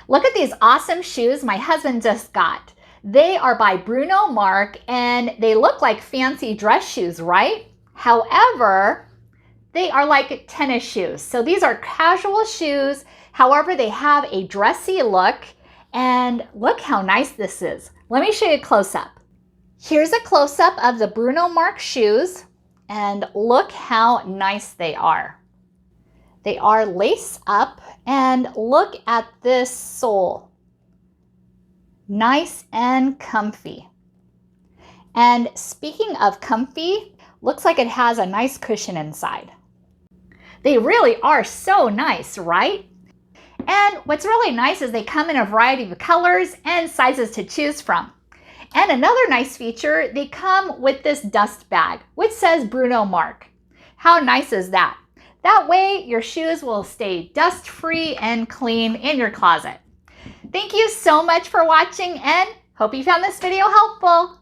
Look at these awesome shoes my husband just got. They are by Bruno Marc and they look like fancy dress shoes, right? However, they are like tennis shoes. So these are casual shoes. However, they have a dressy look. And look how nice this is. Let me show you a close-up. Here's a close-up of the Bruno Marc shoes. And look how nice they are. They are lace up and look at this sole. Nice and comfy. And speaking of comfy, looks like it has a nice cushion inside. They really are so nice, right? And what's really nice is they come in a variety of colors and sizes to choose from. And another nice feature, they come with this dust bag, which says Bruno Marc. How nice is that? That way, your shoes will stay dust-free and clean in your closet. Thank you so much for watching and hope you found this video helpful.